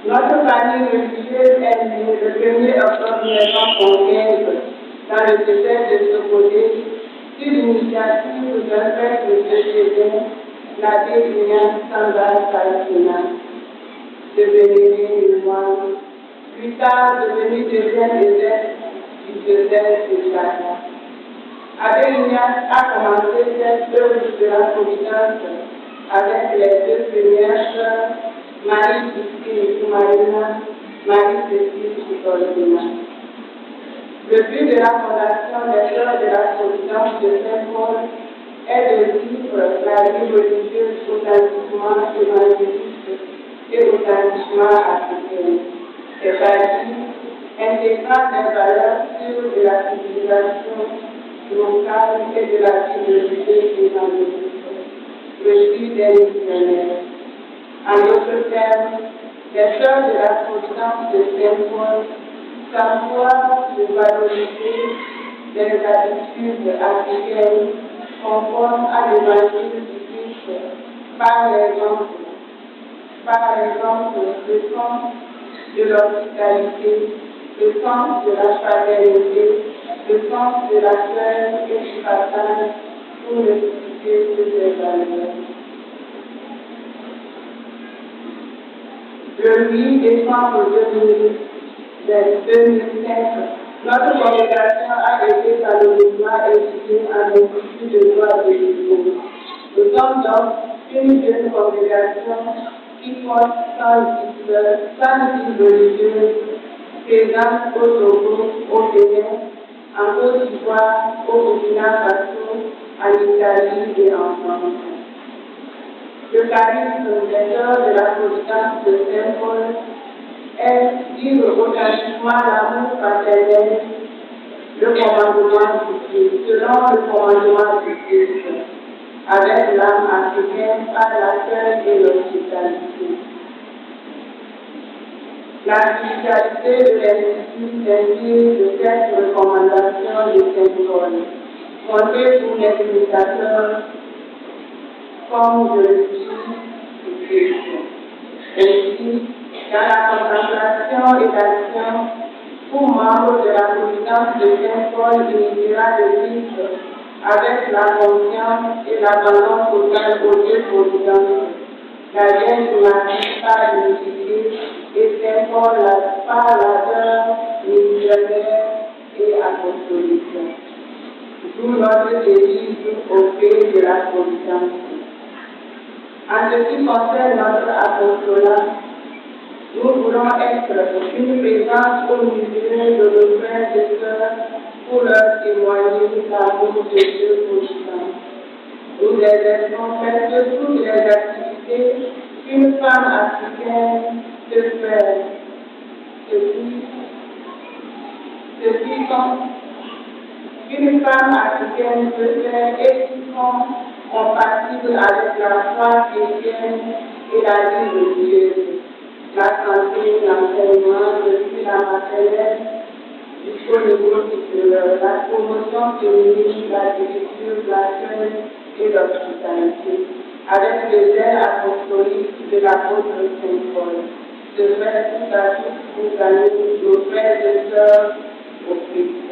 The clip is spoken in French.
Notre famille religieuse est née le 1er octobre 1915 dans le désert de Sokodé sur l'initiative d'un prêtre césaire, l'abbé Ignace Samba Sarafina, devenu musulman, plus tard devenu deuxième évêque du désert de Chara. Abbé Ignace a commencé cette œuvre de la providence avec les deux premières sœurs, Marie-Christine Soumarina, Marie-Cécile Chicolina. Le but de la fondation des Sœurs de la Providence de Saint-Paul est de vivre la vie religieuse authentiquement évangéliste et authentiquement africaine, c'est-à-dire intégrant des valeurs sûres de la civilisation locale et de la vie religieuse évangéliste, le but des missionnaires. En d'autres termes, les Sœurs de la Providence de Saint-Paul s'emploient de valoriser des habitudes africaines conformes à l'évangile du Christ par exemple le sens de l'hospitalité, le sens de la fraternité, le sens de la paix et du partage pour ne citer que ces valeurs. Le 8 décembre 2005, notre congrégation a été chaleureusement étudiée à l'Institut de droit de l'Église. Nous sommes donc une jeune congrégation qui porte 110 religieuses présentes au Togo, au Bénin, en Côte d'Ivoire, au Burkina Faso, en Italie et en France. Le charisme des Sœurs de la Providence de Saint-Paul est vivre authentiquement l'amour fraternel, le commandement du Christ, selon le commandement du Christ, avec l'âme africaine par la paix et l'hospitalité. La spiritualité de l'Institut s'inspire de cette recommandation de Saint-Paul, fondée pour les imitateurs comme je le suis du Christ. Ainsi, dans la contemplation et l'action, pour membres de la providence de Saint-Paul initiera le Christ avec la confiance et l'abandon total au Dieu providence, la Vierge Marie par l'unité et Saint-Paul par l'ardeur missionnaire et apostolique. D'où notre devise au pays de la providence. En ce qui concerne notre apostolat, nous voulons être une présence au milieu de nos frères et sœurs pour leur témoigner l'amour de Dieu pour nous. Nous exerçons presque toutes les activités qu'une femme africaine peut faire. Ceux-ci sont qu'une femme africaine peut faire et qui sont compatibles avec la foi chrétienne et la vie religieuse. La santé, l'enseignement, depuis la maternelle jusqu'au niveau supérieur, la promotion féminine, la direction, l'accueil et l'hospitalité, avec le zèle apostolique de l'apôtre Saint-Paul. De faire tout à tout pour gagner nos frères et sœurs au Christ.